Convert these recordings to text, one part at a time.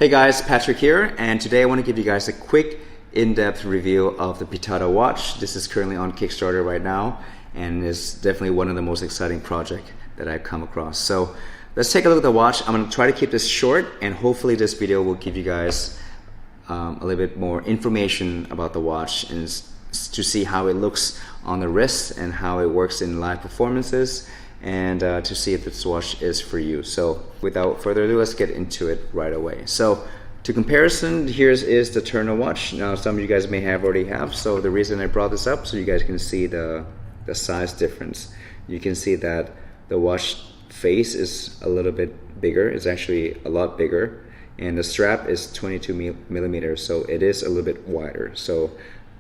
Hey guys, Patrick here, and today I want to give you guys a quick in-depth review of the PITATA Watch. This is currently on Kickstarter right now, and is definitely one of the most exciting projects that I've come across. So let's take a look at the watch. I'm going to try to keep this short, and hopefully this video will give you guys a little bit more information about the watch and to see how it looks on the wrist and how it works in live performances, and to see if this watch is for you. So without further ado, let's get into it right away. So to comparison, here's the Turner watch. Now some of you guys may already have, so the reason I brought this up so you guys can see the size difference. You can see that the watch face is a little bit bigger. It's actually a lot bigger, and the strap is 22 millimeters, so it is a little bit wider. So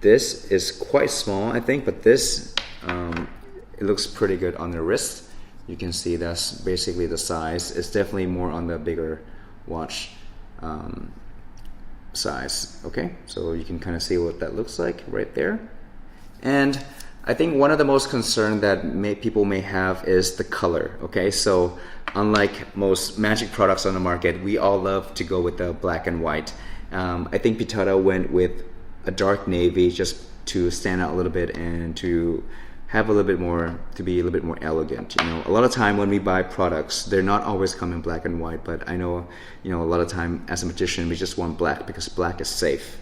this is quite small, I think, but this it looks pretty good on the wrist. You can see that's basically the size. It's definitely more on the bigger watch size. Okay, so you can kind of see what that looks like right there. And I think one of the most concern that people may have is the color. Okay, so unlike most Magic products on the market, we all love to go with the black and white. I think PITATA went with a dark navy just to stand out a little bit and to have a little bit more, to be a little bit more elegant. You know, a lot of time when we buy products, they're not always come in black and white, but I know, you know, a lot of time as a magician, we just want black because black is safe.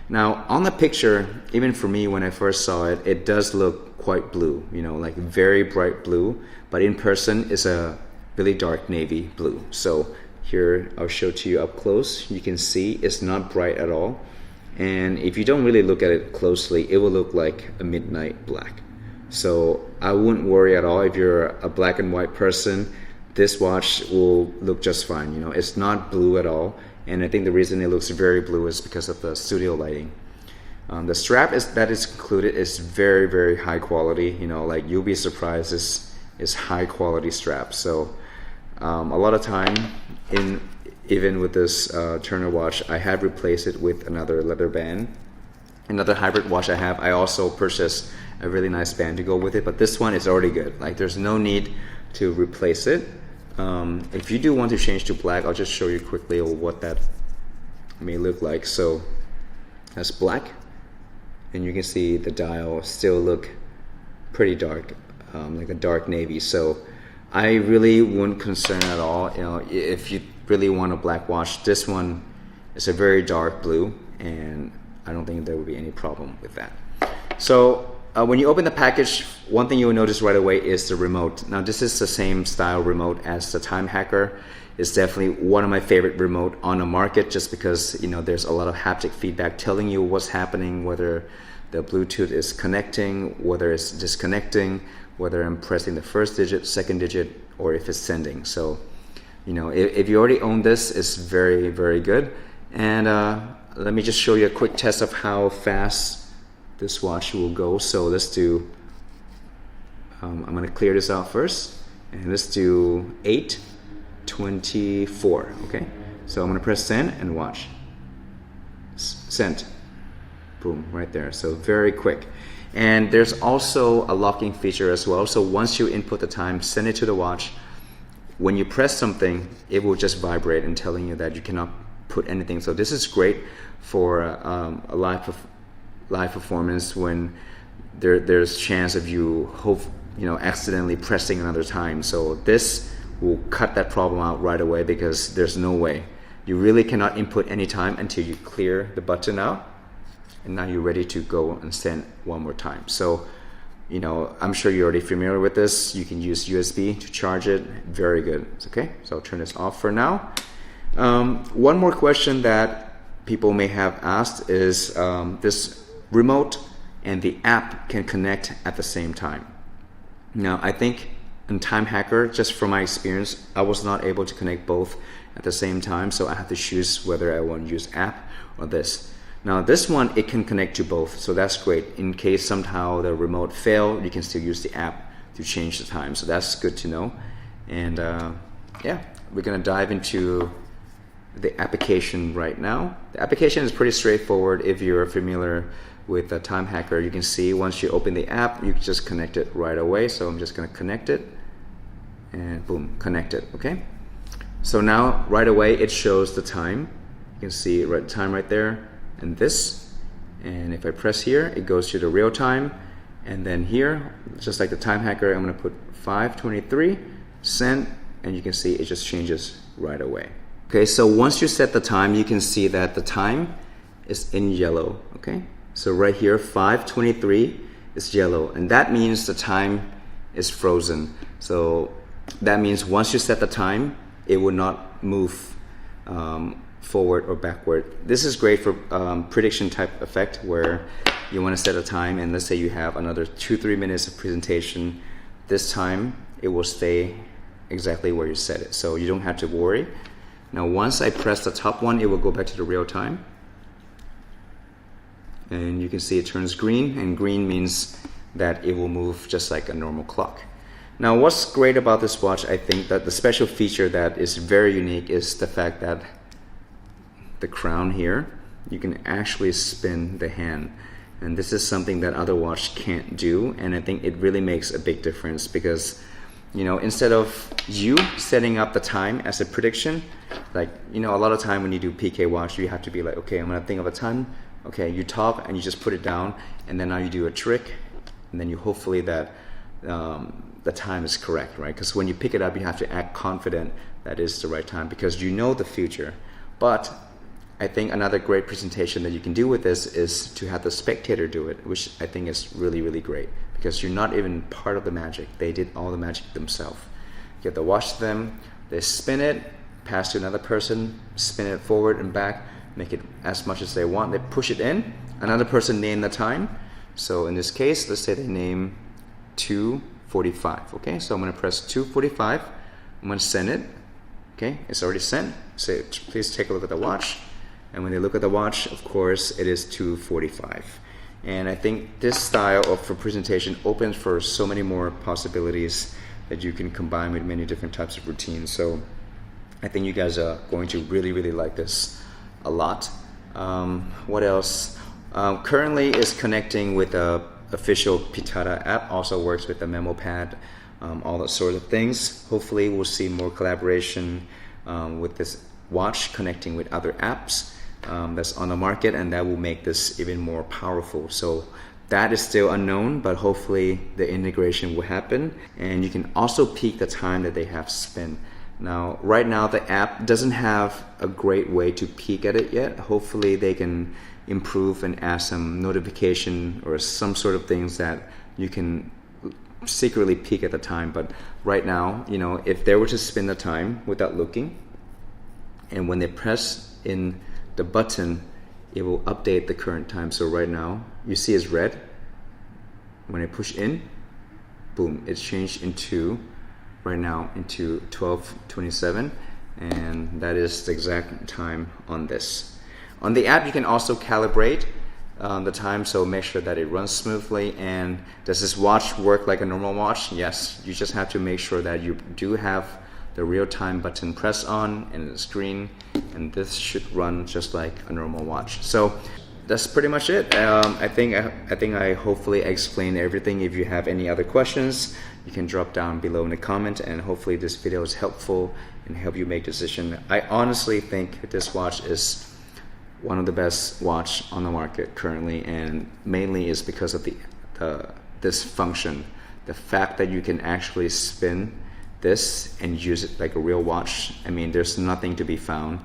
Now on the picture, even for me when I first saw it, it does look quite blue, you know, like very bright blue, but in person it's a really dark navy blue. So here, I'll show to you up close. You can see it's not bright at all. And if you don't really look at it closely, it will look like a midnight black. So I wouldn't worry at all if you're a black and white person. This watch will look just fine. You know, it's not blue at all, and I think the reason it looks very blue is because of the studio lighting. The strap that is included is very, very high quality. You know, like you'll be surprised. It's high quality strap. So a lot of time even with this Turner watch, I have replaced it with another leather band. Another hybrid watch I also purchased a really nice band to go with it, but this one is already good. Like there's no need to replace it. If you do want to change to black, I'll just show you quickly what that may look like. So that's black, and you can see the dial still look pretty dark, like a dark navy. So I really wouldn't concern at all. You know, if you really want a black watch, this one is a very dark blue, and I don't think there would be any problem with that. So when you open the package, one thing you'll notice right away is the remote. Now this is the same style remote as the Time Hacker. It's definitely one of my favorite remote on the market, just because, you know, there's a lot of haptic feedback telling you what's happening, whether the Bluetooth is connecting, whether it's disconnecting, whether I'm pressing the first digit, second digit, or if it's sending. So, you know, if you already own this, it's very, very good. And let me just show you a quick test of how fast this watch will go. So let's do, I'm going to clear this out first, and let's do 8:24. Okay, so I'm going to press send and watch. Sent. Boom, right there. So very quick. And there's also a locking feature as well. So once you input the time, send it to the watch. When you press something, it will just vibrate and telling you that you cannot put anything. So this is great for a live performance when there's chance of you accidentally pressing another time. So this will cut that problem out right away, because there's no way. You really cannot input any time until you clear the button out, and now you're ready to go and send one more time. So, you know, I'm sure you're already familiar with this. You can use USB to charge it. Very good. Okay, so I'll turn this off for now. One more question that people may have asked is this remote and the app can connect at the same time. Now I think in Time Hacker, just from my experience, I was not able to connect both at the same time, so I have to choose whether I want to use app or this. Now this one, it can connect to both, so that's great. In case somehow the remote failed, you can still use the app to change the time, so that's good to know. And yeah, we're gonna dive into the application right now. The application is pretty straightforward. If you're familiar with the Time Hacker, you can see once you open the app, you can just connect it right away. So I'm just going to connect it, and boom, connect it. Okay, so now right away it shows the time, You can see time right there, and this. And if I press here, it goes to the real time. And then here, just like the time hacker, I'm gonna put 5:23, send, and you can see it just changes right away. Okay, so once you set the time, you can see that the time is in yellow, okay? So right here, 5:23 is yellow, and that means the time is frozen. So that means once you set the time, it will not move forward or backward. This is great for prediction type effect, where you want to set a time, and let's say you have another 2-3 minutes of presentation. This time it will stay exactly where you set it, so you don't have to worry. Now once I press the top one, it will go back to the real time, and you can see it turns green, and green means that it will move just like a normal clock. Now what's great about this watch, I think that the special feature that is very unique is the fact that the crown here, you can actually spin the hand, and this is something that other watch can't do, and I think it really makes a big difference, because you know, instead of you setting up the time as a prediction, like, you know, a lot of time when you do PK watch, you have to be like, okay, I'm gonna think of a time. Okay, you talk and you just put it down, and then now you do a trick, and then you hopefully that the time is correct, right? Because when you pick it up, you have to act confident that is the right time, because you know the future. But I think another great presentation that you can do with this is to have the spectator do it, which I think is really, really great, because you're not even part of the magic. They did all the magic themselves. You have to watch them, they spin it, pass to another person, spin it forward and back, make it as much as they want. They push it in, another person name the time. So in this case, let's say they name 2:45. Okay, so I'm gonna press 2:45. I'm gonna send it. Okay, it's already sent. Say, please take a look at the watch. And when they look at the watch, of course, it is 2:45. And I think this style of presentation opens for so many more possibilities that you can combine with many different types of routines. So I think you guys are going to really, really like this a lot. What else? Currently is connecting with the official PITATA app, also works with the memo pad, all that sort of things. Hopefully we'll see more collaboration with this watch connecting with other apps that's on the market, and that will make this even more powerful. So that is still unknown, but hopefully the integration will happen, and you can also peek the time that they have spent. Now right now the app doesn't have a great way to peek at it yet. Hopefully they can improve and add some notification or some sort of things that you can secretly peek at the time. But right now, you know, if they were to spin the time without looking, and when they press in the button, it will update the current time. So right now you see it's red. When I push in, boom, it's changed into right now into 12:27, and that is the exact time on this. On the app you can also calibrate the time, so make sure that it runs smoothly. And does this watch work like a normal watch? Yes, you just have to make sure that you do have the real-time button pressed on and the screen, and this should run just like a normal watch. So that's pretty much it. I think I hopefully explained everything. If you have any other questions, you can drop down below in the comment, and hopefully this video is helpful and help you make decision. I honestly think this watch is one of the best watch on the market currently, and mainly is because of this function, the fact that you can actually spin this and use it like a real watch. I mean, there's nothing to be found,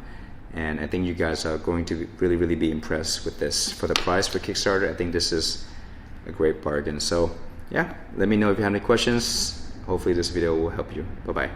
and I think you guys are going to really, really be impressed with this. For the price for Kickstarter, I think this is a great bargain. So yeah, let me know if you have any questions. Hopefully this video will help you. Bye bye.